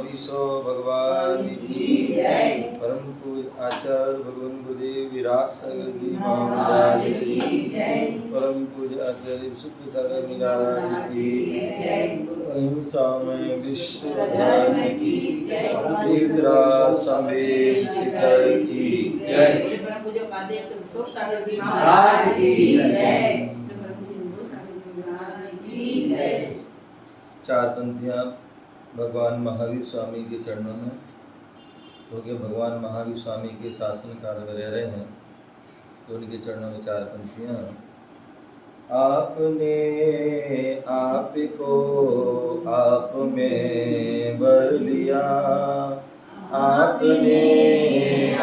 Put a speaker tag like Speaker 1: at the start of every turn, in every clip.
Speaker 1: महावीशो भगवान की जय। परम पूज्य आचार्य भगवान गुरुदेव विराट सागर जी महाराज की जय। परम पूज्य आचार्य शुद्ध सागर महाराज की जय। अहिंसा में विश्व धर्म की जय। तीर्थरा समेत शिखर की जय।
Speaker 2: परम पूज्य उपाध्याय सुख सागर जी
Speaker 1: महाराज की जय। चार पंक्तियां भगवान महावीर स्वामी के चरणों में, क्योंकि भगवान महावीर स्वामी के शासन काल में रह रहे हैं तो उनके चरणों में चार पंक्तियां। आपने आप को आप में बर लिया, आपने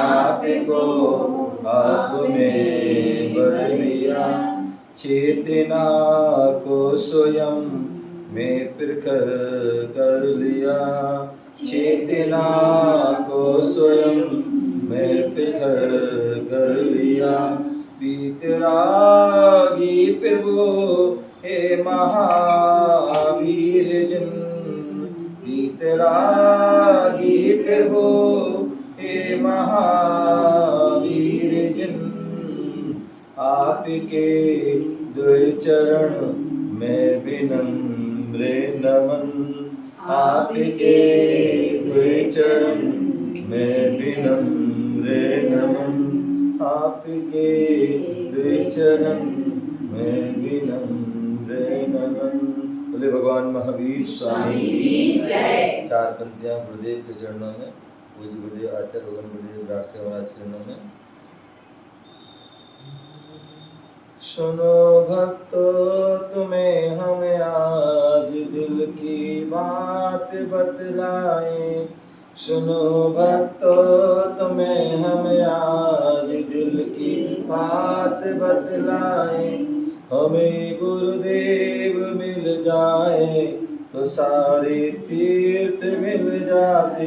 Speaker 1: आप को आप में बर लिया, चेतना को स्वयं में प्रखर कर लिया, चेतना को स्वयं में प्रखर कर लिया। वीतरागी प्रभु हे महावीर जन, वीतरागी प्रभु हे महावीर जन, आपके द्वय चरण में विनम्र नमन, आपके द्वय चरण में विनम्र नमन, आपके द्वय चरण में विनम्र नमन। बोले भगवान महावीर स्वामी की जय। चार पंक्तियां गुरुदेव के चरणों में, पूज्य गुरुदेव आचार्य भगवान गुरुदेव राष्ट्र महाराज चरणों में। सुनो भक्तों तुम्हें हम आज दिल की बात बतलाएं, सुनो भक्तों तुम्हें हम आज दिल की बात बतलाएं। हमें गुरुदेव मिल जाए तो सारे तीर्थ मिल जाते,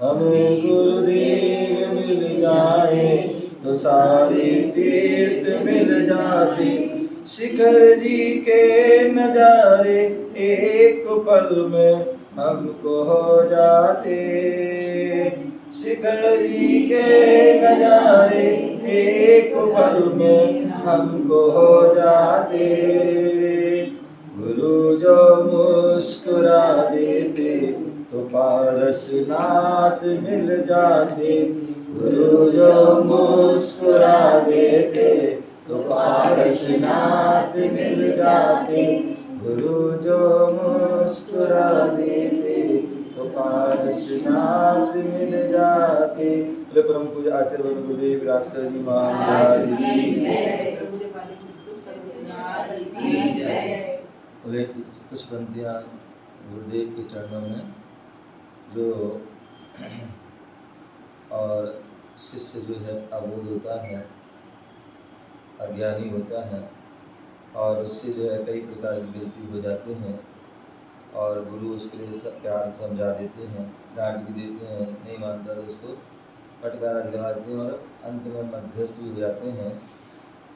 Speaker 1: हमें गुरुदेव मिल जाए तो सारे तीर्थ मिल जाते। शिखर जी के नजारे एक पल में हमको हो जाते, शिखर जी के नजारे एक पल में हमको हो जाते। गुरु जो मुस्कुरा देते तो पारसनाथ मिल जाते, गुरु जो मुस्कुरा देते तो पारसनाथ मिल जाते, गुरु जो मुस्कुरा देते तो पारसनाथ मिल जाते। परम पूज्य आचार्य गुरुदेव विराट सागर जी महाराज की जय। बोले कुछ पंक्तियां गुरुदेव के चरणों में। जो और शिष्य जो है अबोध होता है, अज्ञानी होता है और उससे जो है कई प्रकार की गलती हो जाती हैं और गुरु उसके लिए सब प्यार समझा देते हैं, डांट भी देते हैं, नहीं मानता तो उसको फटकारा लगाते हैं और अंत में मध्यस्थ भी हो जाते हैं।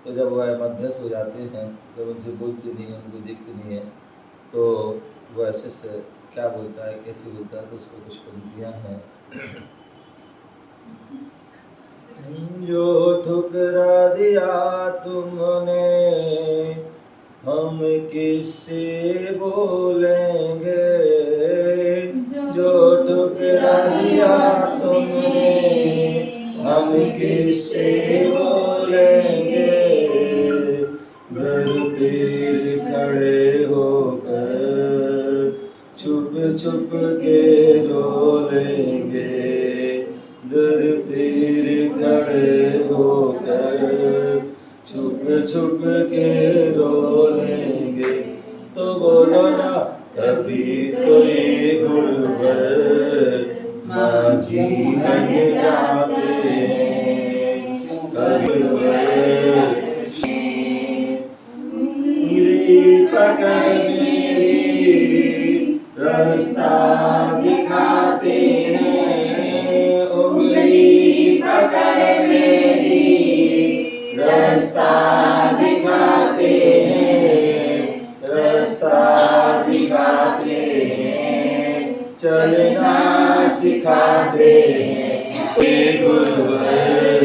Speaker 1: तो जब वह मध्यस्थ हो जाते हैं, जब उनसे बोलते नहीं हैं, उनको देखते नहीं है, तो वह शिष्य क्या बोलता है, कैसे बोलता है, तो उसको कुछ पंक्तियाँ हैं। जो ठुकरा दिया तुमने हम किससे बोलेंगे, जो ठुकरा दिया तुमने हम किससे बोलेंगे। दर तेरे खड़े होकर छुप छुप के रो लेंगे, दर तेरे खड़े होकर छुप छुप के रो लेंगे। तो बोलो ना कभी तो ये गुरुवर माझी बन जाते हैं, कभी पकड़ मेरी रास्ता दिखाते हैं, उंगली पकड़ मेरी रास्ता दिखाते हैं, रास्ता दिखाते हैं। चलना सिखाते हैं। ये गुरुवर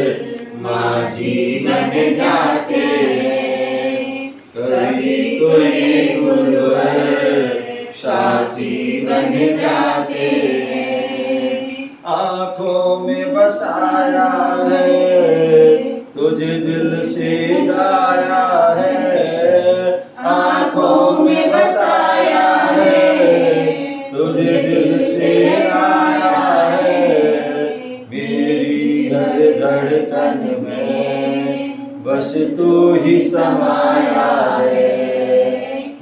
Speaker 1: माझी बन जाते हैं। कभी तो ये गुरुवर साथी बन जाते हैं। आँखों में बसाया है, तुझे दिल से गाया है। आँखों में बसाया है, तुझे दिल से गाया है। मेरी हर धड़कन में बस तू ही समाया है।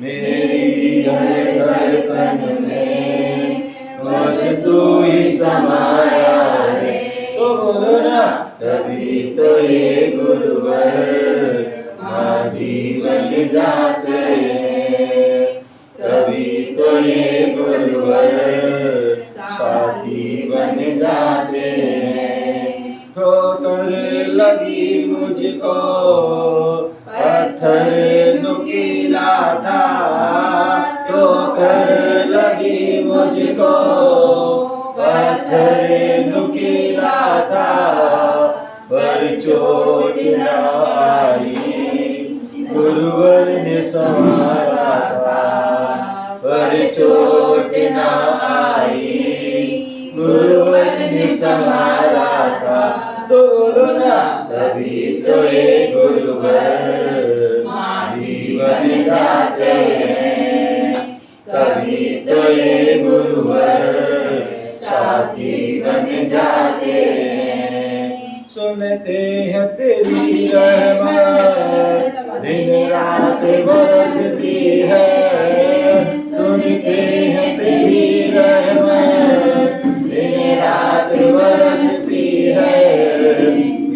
Speaker 1: मेरी हर धड़कन में बस तू ही समाया है। तो बोलो ना, कभी तो ये गुरुवर माझी बन जाते हैं। कभी तो ये गुरुवर साथी बन जाते हैं। ठोकर लगी मुझको, पत्थर नुकीला था। ठोकर लगी मुझको, पत्थर नुकीला था। पर चोट न आई, गुरुवर ने संभाला था। पर चोट न आई, गुरुवर ने संभाला था। तो बोलो ना, कभी तो ये गुरुवर माझी बन जाते हैं। कभी तो ये गुरुवर साथी बन जाते हैं। सुनते हैं तेरी रहमत, दिन रात बरसती है। सुनते हैं तेरी रहमत, दिन रात बरसती है।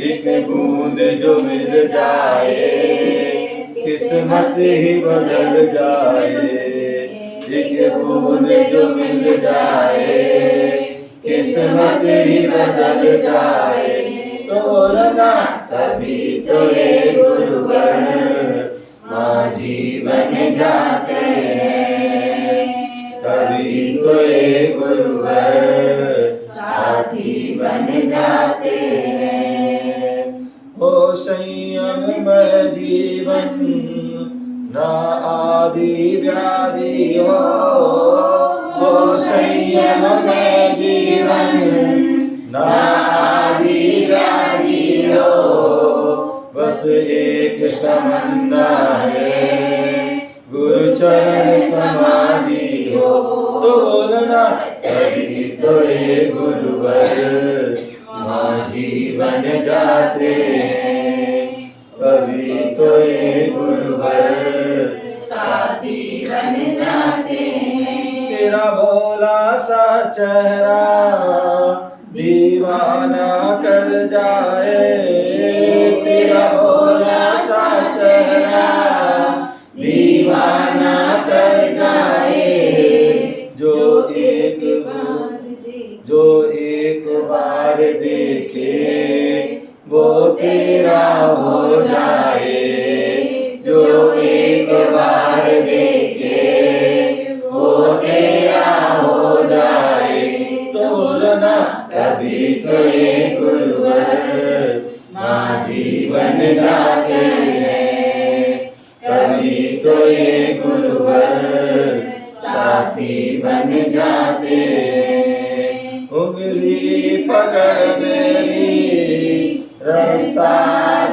Speaker 1: एक बूंद जो मिल जाए, किस्मत ही बदल जाए। एक बूंद जो मिल जाए, किस्मत ही बदल जाए। तो बोलो ना, कभी तो ये गुरुवर माझी बन जाते हैं। कभी तो ये गुरुवर साथी बन जाते हैं। हो संयममय जीवन, ना आदि व्याधि हो। हो संयममय जीवन, ना आदि व्याधि हो। बस एक तमन्ना है, गुरु चरण समाधि हो। तो बोलना, कभी तो ये गुरुवर माझी बन जाते हैं। कभी तो ये गुरुवर साथी बन जाते हैं। तेरा भोला सा चेहरा दीवाना कर जाए। तेरा भोला सा चेहरा दीवाना कर जाए। जो एक बार देखे, वो तेरा हो जाए। जो एक बार देखे, वो तेरा हो जाए। तो बोलो ना, कभी तो ये गुरुवर माझी बन जाते हैं। कभी तो ये गुरुवर साथी बन जाते हैं। उंगली पकड़ मेरी रास्ता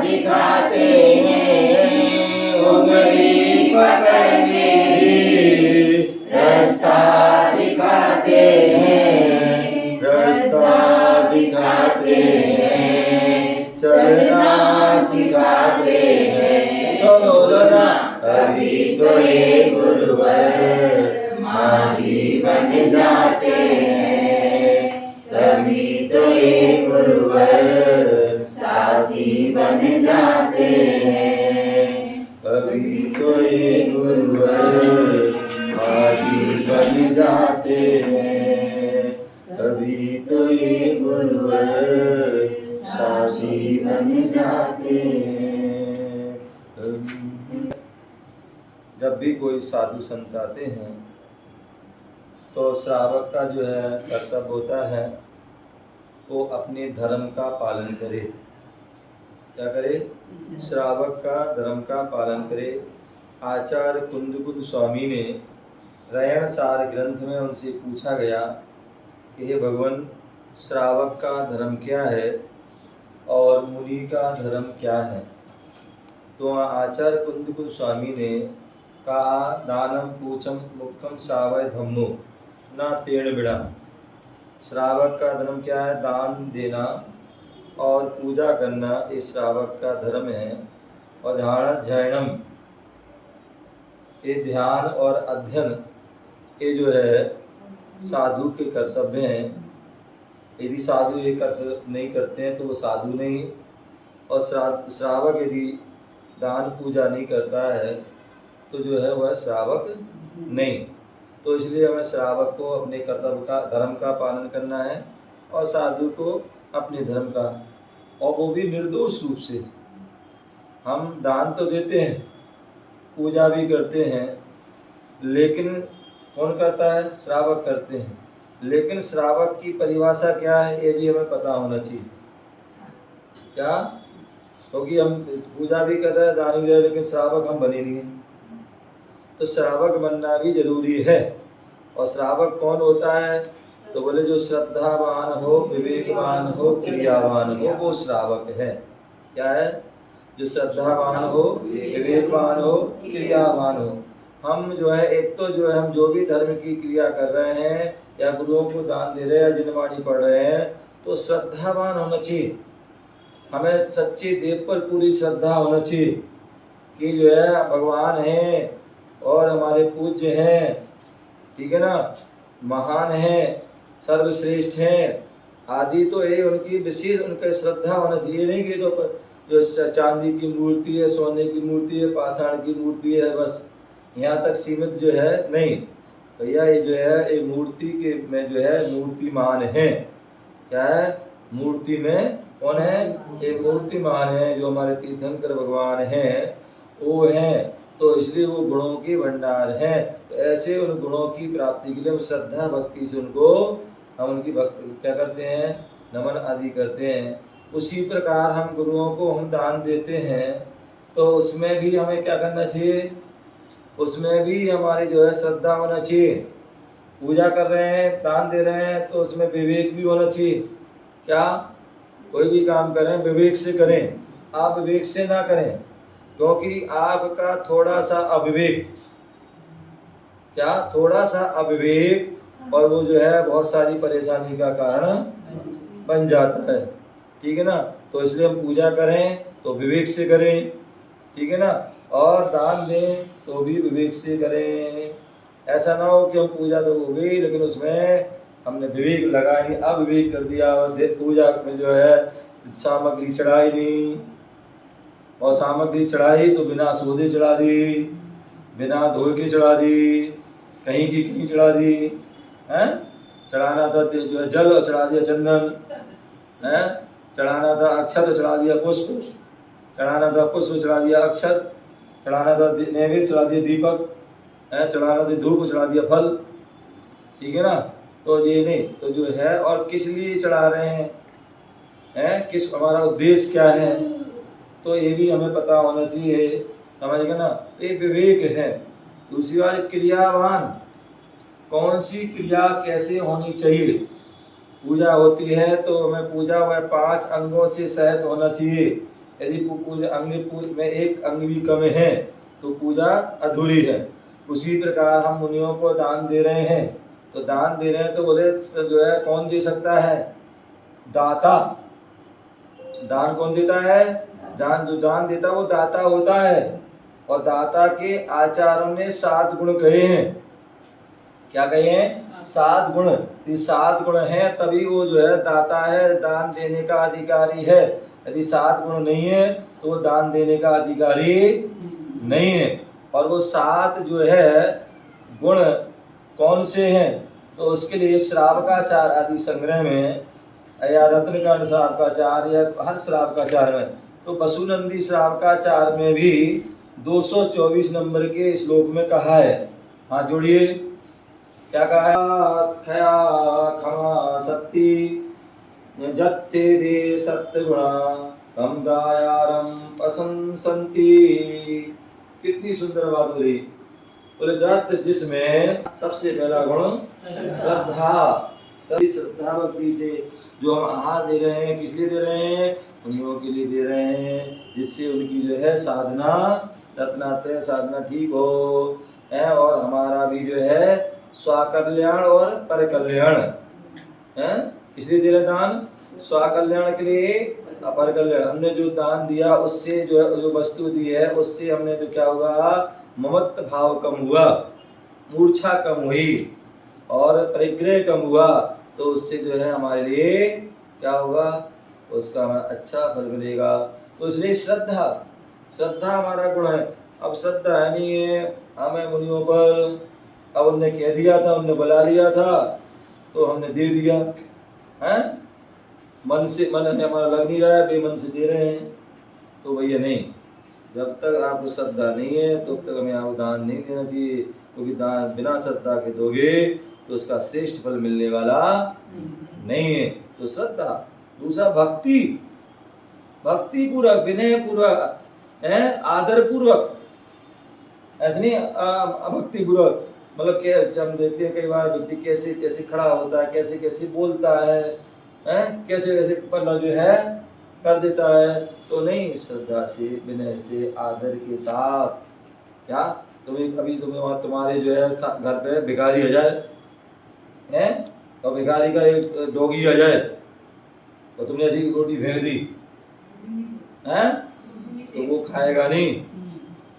Speaker 1: दिखाते हैं। उंगली पकड़ मेरी रास्ता दिखाते हैं। रास्ता दिखाते हैं, चलना सिखाते हैं। तो बोलो ना, कभी तो ये गुरुवर माझी बन जाते हैं। कभी तो ये गुरुवर साथी बन जाते हैं। कभी तो ये गुरुवर माझी बन जाते हैं। कभी तो ये गुरुवर साथी बन जाते हैं। जब भी कोई साधु संत आते हैं तो श्रावक का जो है कर्तव्य होता है वो अपने धर्म का पालन करे। क्या करे? श्रावक का धर्म का पालन करे। आचार्य कुंदकुद स्वामी ने रयण सार ग्रंथ में उनसे पूछा गया कि हे भगवान, श्रावक का धर्म क्या है और मुनि का धर्म क्या है? तो आचार्य कुंदकुद स्वामी ने कहा, दानम पूछम मुक्तम श्रावय धम्मो ना तेण बिड़ा। श्रावक का धर्म क्या है? दान देना और पूजा करना, ये श्रावक का धर्म है। और ध्यानम, ये ध्यान और अध्ययन ये जो है साधु के कर्तव्य हैं। यदि साधु ये कर्तव्य नहीं करते हैं तो वो साधु नहीं। और श्रावक यदि दान पूजा नहीं करता है तो जो है वह श्रावक नहीं। तो इसलिए हमें श्रावक को अपने कर्तव्य का धर्म का पालन करना है और साधु को अपने धर्म का, और वो भी निर्दोष रूप से। हम दान तो देते हैं, पूजा भी करते हैं, लेकिन कौन करता है? श्रावक करते हैं। लेकिन श्रावक की परिभाषा क्या है ये भी हमें पता होना चाहिए। क्या? क्योंकि हम पूजा भी कर रहे हैं, दान भी दे रहे हैं, लेकिन श्रावक हम बने नहीं हैं। तो श्रावक बनना भी जरूरी है। और श्रावक कौन होता है? तो बोले जो श्रद्धावान हो, विवेकवान हो, क्रियावान हो, वो श्रावक है। क्या है? जो श्रद्धावान हो, विवेकवान हो, क्रियावान हो। हम जो है एक तो जो है हम जो भी धर्म की क्रिया कर रहे हैं या गुरुओं को दान दे रहे हैं या जिनवाणी पढ़ रहे हैं तो श्रद्धावान होना चाहिए। हमें सच्चे देव पर पूरी श्रद्धा होना चाहिए कि जो है भगवान हैं और हमारे पूज्य हैं, ठीक है ना, महान हैं, सर्वश्रेष्ठ हैं आदि। तो ये उनकी विशेष उनका श्रद्धा होना चाहिए। नहीं कि तो जो चांदी की मूर्ति है, सोने की मूर्ति है, पाषाण की मूर्ति है, बस यहाँ तक सीमित जो है नहीं। भैया ये जो है ये मूर्ति के में जो है मूर्तिमान है। क्या है? मूर्ति में कौन है? ये मूर्तिमान है जो हमारे तीर्थंकर भगवान हैं, वो हैं। तो इसलिए वो गुणों के भंडार हैं। तो ऐसे उन गुणों की प्राप्ति के लिए हम श्रद्धा भक्ति से उनको हम उनकी भक्ति क्या करते हैं? नमन आदि करते हैं। उसी प्रकार हम गुरुओं को हम दान देते हैं तो उसमें भी हमें क्या करना चाहिए? उसमें भी हमारी जो है श्रद्धा होना चाहिए। पूजा कर रहे हैं, दान दे रहे हैं तो उसमें विवेक भी होना चाहिए। क्या? कोई भी काम करें विवेक से करें, आप विवेक से ना करें, क्योंकि आपका थोड़ा सा अविवेक, क्या थोड़ा सा अविवेक और वो जो है बहुत सारी परेशानी का कारण बन जाता है। ठीक है ना? तो इसलिए हम पूजा करें तो विवेक से करें, ठीक है ना, और दान दें तो भी विवेक से करें। ऐसा ना हो कि हम पूजा तो हो गई लेकिन उसमें हमने विवेक लगा नहीं, अविवेक कर दिया, पूजा में जो है सामग्री चढ़ाई नहीं, और सामग्री चढ़ाई तो बिना सोधे चढ़ा दी, बिना धोए के चढ़ा दी, कहीं की कहीं चढ़ा दी हैं। चढ़ाना था जो है जल, चढ़ा दिया चंदन है, चढ़ाना था अक्षत, चढ़ा दिया पुष्प, चढ़ाना था पुष्प, चढ़ा दिया अक्षत, चढ़ाना था नैवेद्य, चढ़ा दिया दीपक है, चढ़ाना था धूप, चढ़ा दिया फल। ठीक है ना? तो ये नहीं तो जो है, और किस लिए चढ़ा रहे हैं, किस हमारा उद्देश्य क्या है, तो ये भी हमें पता होना चाहिए। समझेगा ना? ये विवेक है। दूसरी बात, क्रियावान, कौन सी क्रिया कैसे होनी चाहिए। पूजा होती है तो हमें पूजा वह 5 अंगों से सहित होना चाहिए। यदि पूजा अंग में एक अंग भी कम है तो पूजा अधूरी है। उसी प्रकार हम मुनियों को दान दे रहे हैं तो दान दे रहे हैं तो बोले जो है कौन दे सकता है? दाता। दान कौन देता है? जो दान देता वो दाता होता है। और दाता के आचार्यों ने 7 गुण कहे हैं। क्या कहे हैं? 7 गुण। ये 7 गुण हैं तभी वो जो है दाता है, दान देने का अधिकारी है। यदि 7 गुण नहीं है तो वो दान देने का अधिकारी नहीं है। और वो 7 जो है गुण कौन से हैं? तो उसके लिए श्रावकाचार आदि संग्रह में या रत्नकांड श्रावकाचार या हर श्रावकाचार में, तो वसुनंदी श्रावकाचार में भी 224 नंबर के श्लोक में कहा है। हाँ जोड़िए, क्या कहा? खया खमा सत्ती जत्ते दे सत्य गुणा हम दायारम प्रशंसन्ति। कितनी सुंदर बात बोली। बोले दत्त जिसमें सबसे पहला गुण श्रद्धा। सभी श्रद्धा भक्ति से जो हम आहार दे रहे हैं, किस लिए दे रहे हैं? उन्हीं के लिए दे रहे हैं जिससे उनकी जो है साधना रत्नात्रय साधना ठीक हो है, और हमारा भी जो है स्वकल्याण और पर कल्याण है। इसलिए दे रहे दान स्वकल्याण के लिए, अपर कल्याण। हमने जो दान दिया उससे जो वस्तु दी है उससे हमने जो क्या हुआ? ममत्व भाव कम हुआ, मूर्छा कम हुई और परिग्रह कम हुआ, तो उससे जो है हमारे लिए क्या होगा? उसका अच्छा फल मिलेगा। तो इसलिए श्रद्धा, श्रद्धा हमारा गुण है। अब श्रद्धा है नहीं है हमें मुनियों पर, अब उनने कह दिया था, उनने बुला लिया था तो हमने दे दिया है। मन से, मन हमारा लग नहीं रहा है, बेमन से दे रहे हैं, तो भैया नहीं। जब तक आपको श्रद्धा नहीं है तब तक हमें आपको दान नहीं देना चाहिए, क्योंकि दान बिना श्रद्धा के दोगे तो उसका श्रेष्ठ फल मिलने वाला नहीं है। तो श्रद्धा। दूसरा भक्ति, भक्ति पूर्वक, विनय पूर्वक है, आदर पूर्वक, ऐसे नहीं अभक्ति पूर्वक। मतलब क्या हम देखते हैं कई बार व्यक्ति कैसे कैसे खड़ा होता है, कैसे कैसे बोलता है, कैसे कैसे पल्ला जो है कर देता है। तो नहीं, श्रद्धा से, विनय से, आदर के साथ। क्या अभी तुम्हारे जो है घर पे भिखारी आ जाए हैं, और भिखारी का एक डॉगी आ जाए और तुमने ऐसी रोटी फेंक दी हैं, तो वो खाएगा नहीं।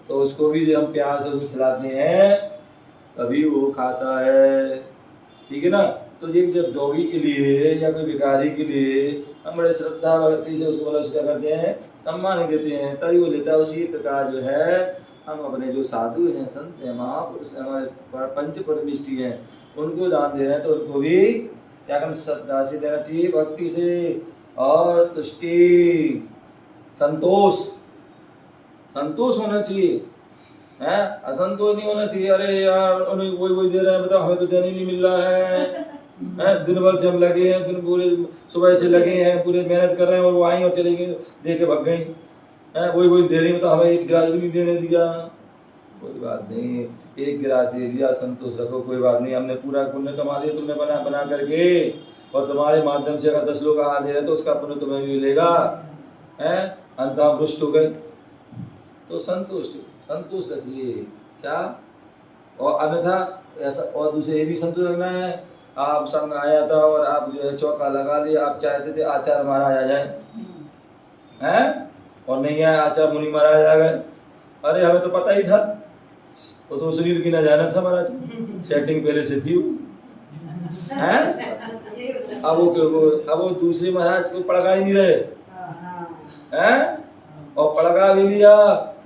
Speaker 1: तो उसको भी हम प्यार से उसको खिलाते हैं तभी वो खाता है, ठीक है ना। तो ये जब डॉगी के लिए या कोई भिखारी के लिए हम बड़े श्रद्धा भक्ति से उसको मतलब क्या करते हैं, सम्मान देते हैं, तभी वो लेता है। उसी प्रकार जो है हम अपने जो साधु हैं, संत हैं, महापुरुष हैं, हमारे पंच परमिष्टि हैं, उनको दान दे रहे हैं, तो उनको भी क्या करना? श्रद्धा से देना चाहिए, भक्ति से। और तुष्टि, संतोष, संतोष होना चाहिए है, असंतोष नहीं होना चाहिए। अरे यार उन्हें वही दे रहे हैं, बताओ हमें तो देने नहीं मिल रहा है। दिन भर से हम लगे हैं, दिन पूरे सुबह से लगे हैं, पूरे मेहनत कर रहे हैं, और वो आई और चली गई, दे के भाग गई है। वही दे रही, तो हमें एक गिलास भी नहीं देने दिया। कोई बात नहीं, एक गिलास दे दिया, संतोष रखो, कोई बात नहीं। हमने पूरा पुण्य कमा लिया तुमने बना बना करके, और तुम्हारे माध्यम से अगर 10 लोग आहार दे रहे तो उसका पुण्य तुम्हें भी मिलेगा है। अंत हम रुष्ट हो गए, तो संतुष्ट रखिए। क्या? और अन्यथा ऐसा, और दूसरे ये भी संतुष्ट रखना है। आप संग आया था और आप जो है चौका लगा लिया, आप चाहते थे आचार्य महाराज आ जाए हैं, और नहीं आए आचार्य मुनि महाराज आ गए। अरे हमें तो पता ही था, तो सुनील की ना जाना था महाराज, सेटिंग पहले से थी हैं। अब वो दूसरे महाराज को पड़का ही नहीं रहे हैं, और पड़का भी लिया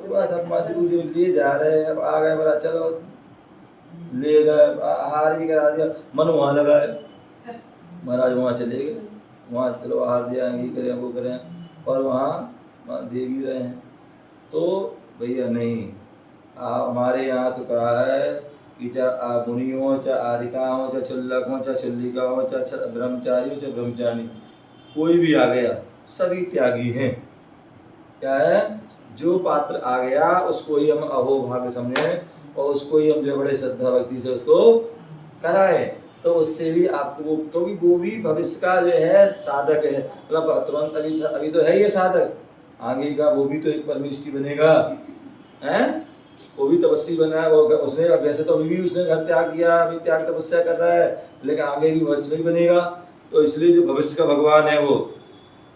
Speaker 1: तो बस हम मजबूरी लिए जा रहे हैं। अब आ गए बड़ा, चलो ले गए, आहार भी करा दिया, मन वहाँ लगाए, महाराज वहाँ चले गए, वहाँ चलो आहार दिया, ये करें वो करें, और वहाँ दे भी रहे हैं। तो भैया नहीं, हमारे यहाँ तो कहा है कि चाहे मुनि हो, चाहे आदिका हो, चाहे छुल्लक हो, चाहे छुल्लिका हो, चाहे ब्रह्मचारी हो, चाहे ब्रह्मचारी, कोई भी आ गया सभी त्यागी हैं। क्या है? जो पात्र आ गया उसको ही हम अहोभाग्य समझे, और उसको ही हम जो बड़े श्रद्धा भक्ति से उसको कराए, तो उससे भी आपको वो, क्योंकि वो भी भविष्य का जो है साधक है। मतलब तुरंत अभी तो है ये साधक, आगे का वो भी तो एक परमेष्टि बनेगा हैं, वो भी तपस्वी बना है। वो उसने वैसे तो अभी भी उसने घर त्याग किया, अभी त्याग तपस्या कर रहा है, लेकिन आगे भी भविष्य में बनेगा। तो इसलिए जो भविष्य का भगवान है वो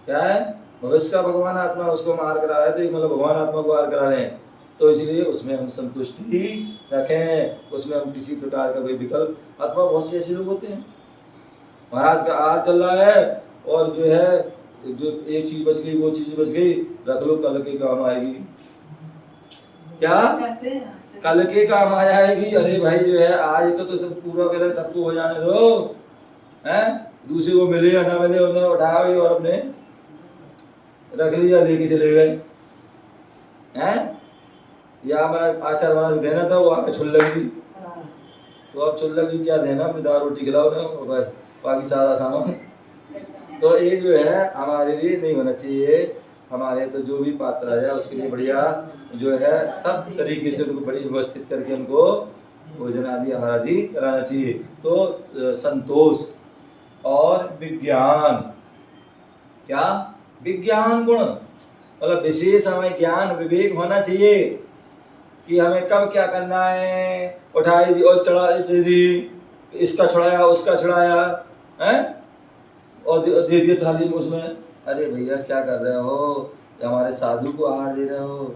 Speaker 1: क्या है? भविष्य का भगवान आत्मा, उसको हम आहार करा रहे हैं, तो एक मतलब भगवान आत्मा को आहार करा रहे हैं। तो इसलिए उसमें हम संतुष्टि रखें, उसमें हम किसी प्रकार का कोई विकल्प, अथवा बहुत से ऐसे लोग होते हैं महाराज का आहार चल रहा है और जो है जो एक चीज बच गई वो चीज बच गई, रख लो कल के काम आएगी। क्या कल के काम आएगी? अरे भाई जो है आज तो सब पूरा पहले सबको हो जाने दो हैं, दूसरे को मिले या ना मिले उन्हें उठाओ और अपने रख लिया, लेके चले गए हैं। या हमारा आचार्य महाराज देना था, वो आके छुल लगी, तो अब चुल्लक जी क्या देना, अपनी दाल रोटी खिलाओ ना, और बस बाकी सारा सामान। तो ये जो है हमारे लिए नहीं होना चाहिए। हमारे तो जो भी पात्र है उसके लिए बढ़िया जो है सब तरीके से उनको बड़ी व्यवस्थित करके उनको भोजन आदि आहार आदि कराना चाहिए। तो संतोष और विज्ञान, क्या विज्ञान गुण, मतलब विशेष हमें ज्ञान विवेक होना चाहिए कि हमें कब क्या करना है। उठाई दी और चढ़ा दी, इसका छुड़ाया उसका छुड़ाया है और दे दिया थाली में उसमें। अरे भैया क्या कर रहे हो, हमारे साधु को आहार दे रहे हो।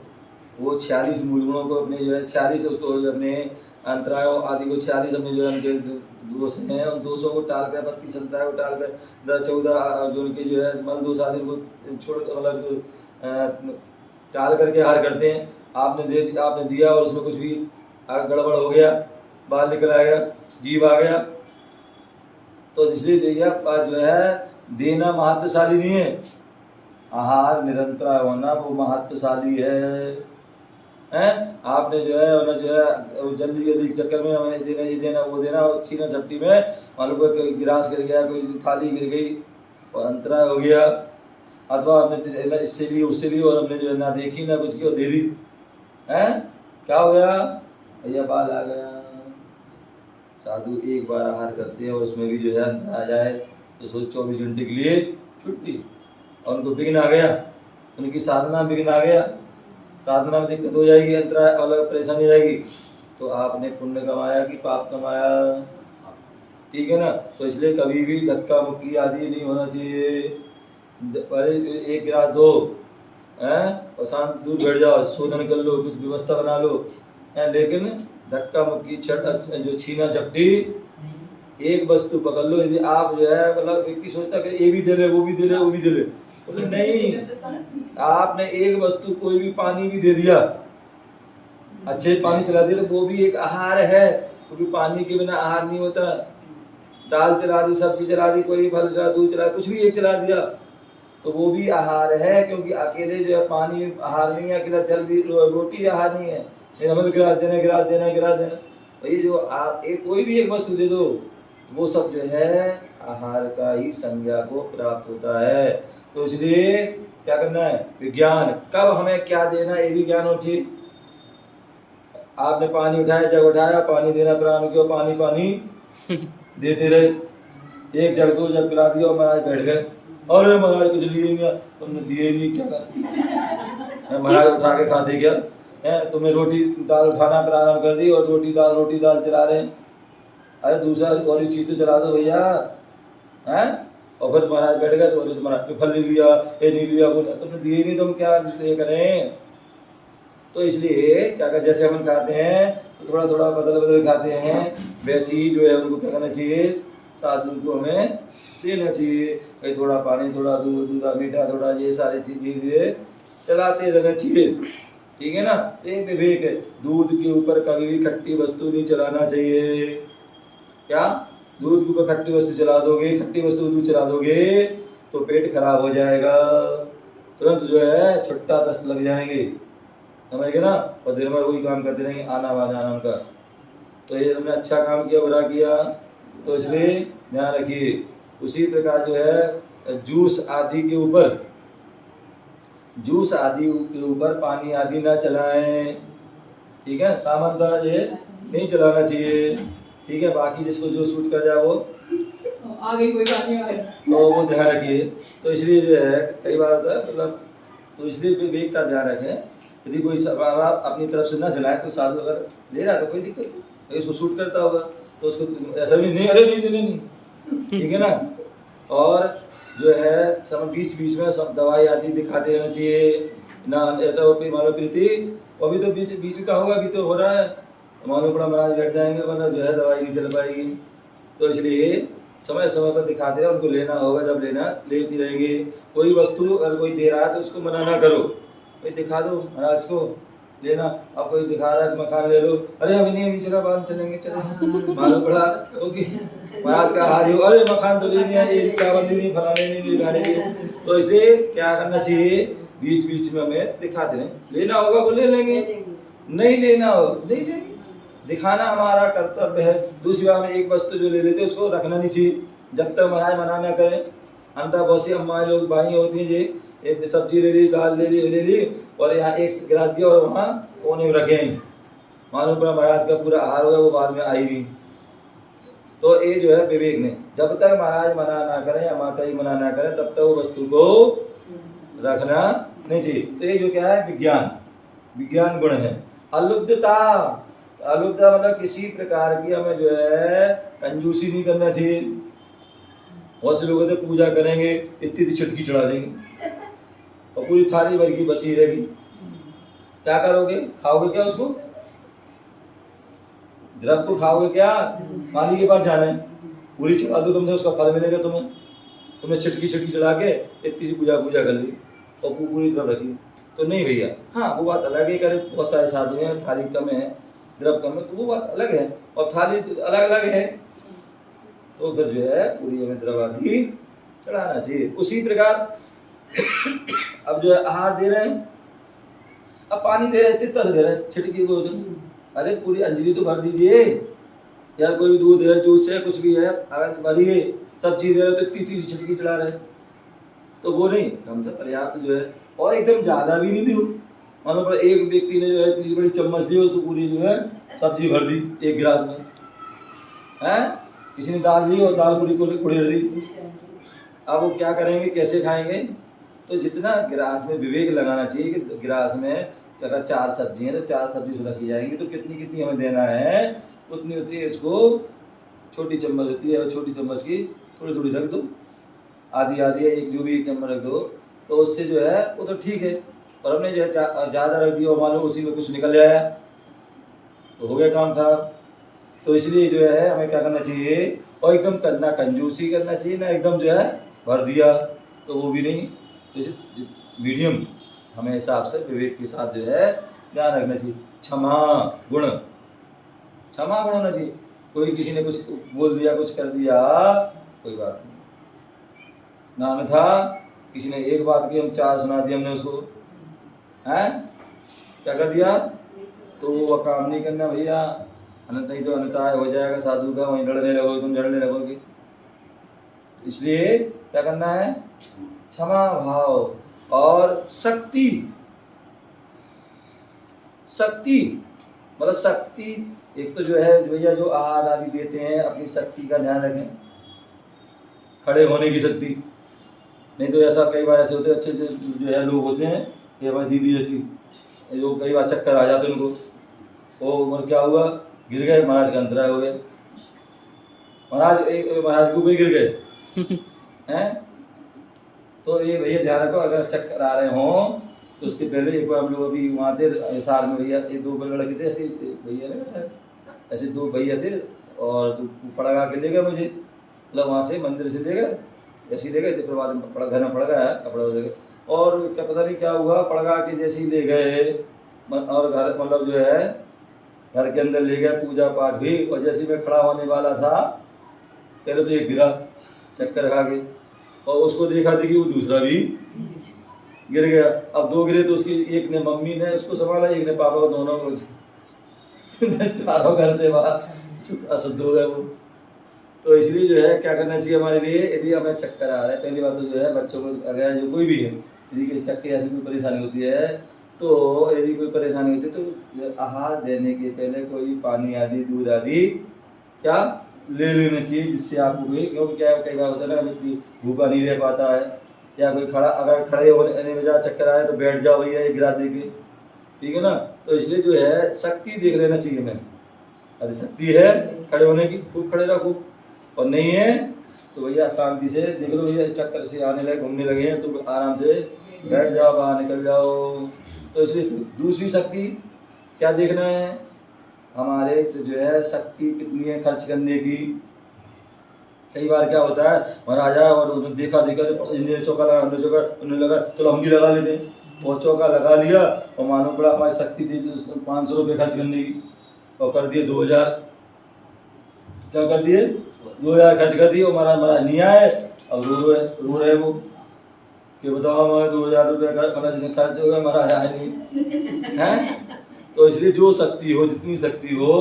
Speaker 1: वो 46 मूल गुणों को अपने जो है 46 उसको अपने अंतरायों आदि को 46 अपने जो है दोष हैं, उन दोषों को टाल कर 32 अंतराय को टाल कर 10-14 जो उनके जो है मल दोष आदि को छोड़ मतलब टाल करके आहार करते हैं। आपने दिया और उसमें कुछ भी गड़बड़ हो गया, बाल निकल आ गया, जीव आ गया, तो इसलिए देखिए जो है देना महत्वशाली नहीं है, आहार निरंतर होना वो महत्वशाली है। आपने जो है जल्दी जल्दी चक्कर में हमें देना ये देना वो देना, और छीना झपटी में मान लो कोई गिलास गिर गया, कोई थाली गिर गई और अंतराय हो गया, अथवा आपने इससे ली उससे ली और हमने जो है ना देखी ना कुछ की और दे दी, क्या हो गया भैया, बाल आ गया। साधु एक बार आहार करते हैं और उसमें भी जो है अंतर आ जाए तो सोच 24 घंटे के लिए छुट्टी, और उनको विघ्न आ गया, उनकी साधना विघ्न आ गया, साधना में दिक्कत हो जाएगी, अंतराय अलग परेशानी जाएगी। तो आपने पुण्य कमाया कि पाप कमाया, ठीक है ना। तो इसलिए कभी भी धक्का मुक्की आदि नहीं होना चाहिए। पहले एक गिलास दो और शांत दूर बैठ जाओ, शोधन कर लो, कुछ व्यवस्था बना लो, लेकिन धक्का मुक्की छट जो छीना झपटी, एक वस्तु पकड़ लो। यदि आप जो है मतलब व्यक्ति सोचता कि ये भी दे ले वो भी दे ले वो भी दे ले, तो नहीं, आपने एक वस्तु कोई भी पानी भी दे दिया, अच्छे पानी चला दिया तो वो भी एक आहार है, क्योंकि पानी के बिना आहार नहीं होता। दाल चला दी, सब्जी चला दी, कोई फल चला, दूध चला, कुछ भी एक चला दिया तो वो भी आहार है, क्योंकि अकेले जो है पानी आहार नहीं है, अकेला जल भी रोटी आहार नहीं है। हमें गिलास देना भाई, जो आप एक कोई भी एक वस्तु दे दो वो सब जो है आहार का ही संज्ञा को प्राप्त होता है। तो इसलिए क्या करना है, विज्ञान, कब हमें क्या देना ये भी ज्ञान हो चाहिए। आपने पानी उठाया, जग उठाया, पानी देना प्रारंभ किया, पानी देते रहे, एक जग दो जग पिला दिया और महाराज बैठ गए, अरे महाराज कुछ लिए नहीं, तुमने दिए नहीं, क्या कर महाराज उठा के खाते क्या तुमने रोटी दाल उठाना प्रारंभ कर दी और रोटी दाल चला रहे हैं। अरे दूसरा और चीज तो चला दो भैया, और फिर महाराज बैठ गए तो महाराज फल नहीं लिया, ये नहीं लिया, तुमने दिए नहीं, तुम क्या ये करें। तो इसलिए क्या कर, जैसे हम खाते हैं तो थोड़ा थोड़ा बदल खाते हैं, वैसे ही जो है उनको क्या करना चाहिए, साधु को हमें देना चाहिए। कहीं थोड़ा पानी, थोड़ा दूध, मीठा, थोड़ा ये सारी चीजें चलाते रहना चाहिए, ठीक है ना। एक विवेक है, दूध के ऊपर कभी भी खट्टी वस्तु नहीं चलाना चाहिए। क्या दूध के ऊपर खट्टी वस्तु चला दोगे, खट्टी वस्तु दूध चला दोगे तो पेट खराब हो जाएगा, तुरंत जो है छुट्टा दस्त लग जाएंगे, समझेंगे ना, और देर भर वही काम करते रहेंगे, आना वाना उनका। तो ये तुमने अच्छा काम किया, बुरा किया, तो इसलिए ध्यान रखिए। उसी प्रकार जो है जूस आदि के ऊपर पानी आदि ना चलाएं, ठीक है, सामान्यतः ये नहीं चलाना चाहिए, ठीक है। बाकी जिसको जो सूट कर जाए वो
Speaker 2: आगे कोई बात नहीं आएगा,
Speaker 1: तो वो ध्यान रखिए। तो इसलिए जो है कई बार होता है मतलब, तो इसलिए विवेक का ध्यान रखें। यदि कोई आप अपनी तरफ से ना चलाए, कोई साधु अगर ले रहा है तो कोई दिक्कत नहीं, उसको सूट करता होगा तो उसको ऐसा भी नहीं, अरे नहीं देने नहीं, ठीक है ना। और जो है सब बीच में सब दवाई आदि दिखाते रहना चाहिए ना, ऐसा मानो प्रीति अभी तो बीच का होगा, अभी तो हो रहा है, मानो बड़ा महाराज बैठ जाएंगे, वरना जो है दवाई नहीं चल पाएगी। तो इसलिए समय पर दिखाते रहे, उनको लेना होगा, जब लेना लेती रहेंगे। कोई वस्तु अगर कोई दे रहा है तो उसको मना ना करो, भाई दिखा दो महाराज को लेना। अब कोई दिखा रहा है मकान ले लो, अरे अभी नहीं, अभी जगह बाद चलेंगे, चले मालूम पड़ा क्योंकि महाराज का हार हो, अरे मकान तो लेनी है, ये क्या बंदी नहीं, फलाने नहीं, दिखाने के। तो इसलिए क्या करना चाहिए, बीच में हमें दिखाते रहे, लेना होगा वो ले लेंगे, नहीं लेना हो नहीं लेंगे, दिखाना हमारा कर्तव्य है। दूसरी बात में एक वस्तु जो ले लेते हैं उसको रखना नहीं चाहिए जब तक महाराज मना ना करें। अंतर बहुत सी अम्मा लोग भाई होती हैं जी, एक सब्जी ले ली, दाल ले ली और यहाँ एक गिरा दिया और वहाँ कोने में रखे, मालूम पड़ा महाराज का पूरा आहार हो गया, वो बाद में आई नहीं। तो ये जो है विवेक ने, जब तक महाराज मना ना करें या माता जी मना ना करें तब तक वो वस्तु को रखना नहीं चाहिए। तो ये जो क्या है विज्ञान गुण है। अलुब्धता, अलुब्धता मतलब किसी प्रकार की हमें जो है कंजूसी नहीं करना चाहिए। बहुत से लोग होते पूजा करेंगे इतनी छिटकी चढ़ा देंगे और पूरी थाली भर की बची रहेगी, क्या करोगे? खाओगे क्या उसको? द्रव्य को खाओगे क्या? माली के पास जाना है, पूरी चढ़ा दो, तुमसे उसका फल मिलेगा तुम्हें। तुमने छिटकी चढ़ा के इतनी सी पूजा कर ली और पूरी तरफ रखी, तो नहीं भैया। हाँ वो बात अलग है, करे बहुत सारे साधु हैं थाली कम है द्रव्य कम है तो वो बात अलग है, और थाली अलग अलग है, तो फिर जो है पूरी हमें द्रव्य आदि चढ़ाना चाहिए। उसी प्रकार अब जो है आहार दे रहे हैं, अब पानी दे रहे हैं, कितना दे रहे हैं? छिटकी को, अरे पूरी अंजलि तो भर दीजिए, या कोई भी दूध है जूस है कुछ भी है अगर भरिए, सब्जी दे रहे हो तो इतनी छिटकी चढ़ा रहे, तो वो नहीं, कम से पर्याप्त जो है, और एकदम ज्यादा भी नहीं दो। मानो पर एक व्यक्ति ने जो है इतनी बड़ी चम्मच ली तो पूरी जो है सब्जी भर दी एक गिलास में, हैं? किसी ने दाल ली और दाल पूरी को उड़ेड़ दी, अब वो क्या करेंगे, कैसे खाएंगे? तो जितना गिलास में विवेक लगाना चाहिए कि गिलास में अगर 4 सब्जी हैं तो 4 सब्जी रखी जाएंगी, तो कितनी कितनी हमें देना है उतनी उतनी उसको छोटी चम्मच होती है, और छोटी चम्मच की थोड़ी थोड़ी रख दो, आधी आधी एक जो भी एक चम्मच रख दो, तो उससे जो है वो तो ठीक है। और हमने जो है ज़्यादा रख दिया और मालूम उसी में कुछ निकल जाए तो हो गया काम खराब। तो इसलिए जो है हमें क्या करना चाहिए, और एकदम करना कंजूसी करना चाहिए ना, एकदम जो है भर दिया तो वो भी नहीं, तो मीडियम हमें हिसाब से विवेक के साथ जो है ध्यान रखना चाहिए। क्षमा गुण होना चाहिए। कोई किसी ने कुछ बोल दिया, कुछ कर दिया, कोई बात नहीं ना था, किसी ने एक बात की हम 4 सुना दी हमने उसको, हैं? क्या कर दिया? तो वो काम नहीं करना भैया, नहीं तो अनताय हो जाएगा साधु का, वहीं लड़ने लगोगे, तुम झगड़ने लगोगे। इसलिए क्या करना है? क्षमा भाव और शक्ति मतलब शक्ति, एक तो जो है भैया जो आहार आदि देते हैं अपनी शक्ति का ध्यान रखें, खड़े होने की शक्ति। नहीं तो ऐसा कई बार ऐसे होते अच्छे जो है लोग होते हैं, ये भाई दीदी जैसी जो कई बार चक्कर आ जाते हैं उनको, वो क्या हुआ, गिर गए, महाराज का अंतराय हो गया, महाराज के ऊपर गिर गए हैं। तो ये भैया ध्यान रखो, अगर चक्कर आ रहे हों तो उसके पहले एक बार हम लोग अभी वहाँ थे हिसार में, भैया एक 2 लड़के थे ऐसे भैया ने, ऐसे 2 भैया थे और पड़गा के ले गए मुझे, मतलब वहाँ से मंदिर से ले गए, ऐसे ले गए थे, फिर बाद में घर में पड़ गया कपड़ा हो गया, और क्या पता नहीं क्या हुआ, पड़गा के जैसे ही ले गए और घर मतलब जो है घर के अंदर ले गए, पूजा पाठ हुई, और जैसे मैं खड़ा होने वाला था पहले तो एक गिरा चक्कर खा के, और उसको देखा थी कि वो दूसरा भी गिर गया। अब 2 गिरे तो उसकी एक ने मम्मी ने उसको संभाला, एक ने पापा को, दोनों को चारों घर से बाहर अशुद्ध हो गए वो। तो इसलिए जो है क्या करना चाहिए हमारे लिए, यदि हमें चक्कर आ रहा है, पहली बात तो जो है बच्चों को अगर जो कोई भी है यदि किसी चक्कर ऐसी कोई परेशानी होती है, तो यदि कोई परेशानी होती है तो आहार देने के पहले कोई पानी आदि दूध आदि क्या ले लेना चाहिए, जिससे आपको कोई, क्योंकि क्या कई बार होता है ना व्यक्ति भूखा नहीं रह पाता है, या कोई खड़ा अगर खड़े होने में ज़्यादा चक्कर आए तो बैठ जाओ भैया एक गिरा दे के, ठीक है ना। तो इसलिए जो है शक्ति देख लेना चाहिए हमें, अरे शक्ति है खड़े होने की खूब खड़े रहो, और नहीं है तो भैया शांति से देख लो, भैया चक्कर से आने लगे घूमने लगे हैं तो आराम से बैठ जाओ, बाहर निकल जाओ। तो इसलिए दूसरी शक्ति क्या देखना है हमारे, तो जो है शक्ति कितनी है खर्च करने की। कई बार क्या होता है महाराज और उसने देखा इन्हें चौका लगा, उन्हें लगा चलो हम भी लगा लेते हैं, वो चौका लगा लिया और मानो पड़ा हमारी शक्ति थी 500 रुपये खर्च करने की, और कर दिए 2000, क्या कर दिए 2000 खर्च कर दिए, और महाराज नहीं आए, अब रो रहे वो कि बताओ हमारे 2000 रुपये खर्च हो गया, महाराज आए नहीं हैं। तो इसलिए जो शक्ति हो, जितनी शक्ति हो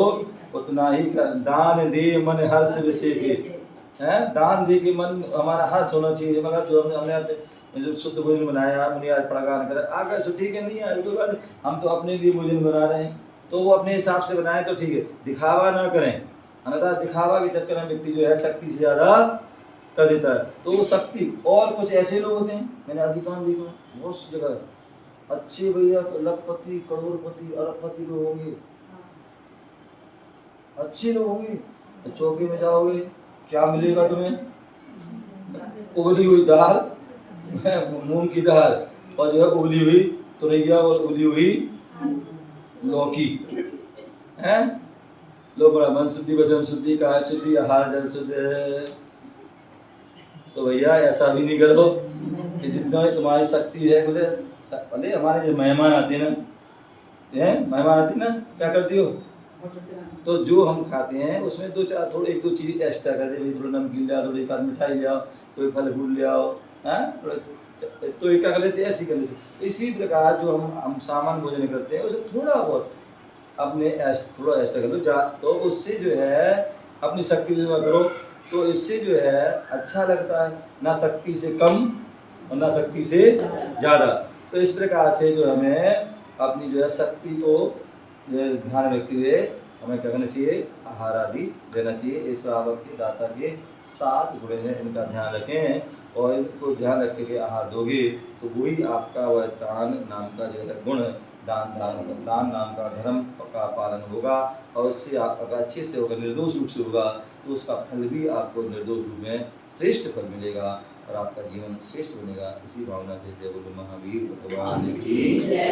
Speaker 1: उतना ही कर। दान दे मन हर्ष विषय के, हैं दान दे के मन हमारा हर्ष होना चाहिए। मगर जो हमने अपने जो शुद्ध भोजन बनाया, मुनि आज पड़गान करे आगे सो ठीक है, नहीं आए तो बात हम तो अपने लिए भोजन बना रहे हैं, तो वो अपने हिसाब से बनाए तो ठीक है, दिखावा ना करें। अन्यथा दिखावा के चक्कर में व्यक्ति जो है शक्ति से ज्यादा कर देता है। तो वो शक्ति, और कुछ ऐसे लोग होते हैं, मैंने अधिकांश देखा बहुत सी जगह अच्छे भैया लखपति करोड़पति अरबपति लोग होंगे, अच्छे लोग होंगे, तो चौके में जाओगे क्या मिलेगा तुम्हें? उबली हुई दाल, मूंग की दाल, और जो है उबली हुई तुरैया और उबली हुई लौकी, हैं लो बड़ा मन शुद्धि वचन शुद्धि काया शुद्धि आहार जल शुद्ध है। तो भैया ऐसा भी नहीं करो कि जितना तुम्हारी शक्ति है, बोले हमारे जो मेहमान आते हैं ना, मेहमान आते ना, क्या करती हो? तो जो हम खाते हैं उसमें दो चार थोड़ी एक दो चीज एक्स्ट्रा कर दे, थोड़ा नमकीन ले आओ, थोड़ी एक आध मिठाई ले आओ, कोई फल फूल ले आओ, तो एक क्या कर लेते, ऐसी कर लेते। इसी प्रकार जो हम सामान्य भोजन करते हैं उसे थोड़ा बहुत अपने थोड़ा एक्स्ट्रा कर दो, तो उससे जो है अपनी शक्ति जमा करो, तो इससे जो है अच्छा लगता है, ना शक्ति से कम और ना शक्ति से ज़्यादा। तो इस प्रकार से जो हमें अपनी जो है शक्ति को ध्यान रखते हुए हमें क्या करना चाहिए, आहार आदि देना चाहिए। इस श्रावक के दाता के 7 गुण हैं, इनका ध्यान रखें, और इनको ध्यान रख के आहार दोगे तो वही आपका वह दान नाम का जो है गुण, दान नाम का धर्म का पालन होगा, और उससे आपका अच्छे से होगा, निर्दोष रूप से होगा, तो उसका फल भी आपको निर्दोष रूप में श्रेष्ठ फल मिलेगा और आपका जीवन श्रेष्ठ बनेगा। इसी भावना से जय बोलो महावीर भगवान की जय।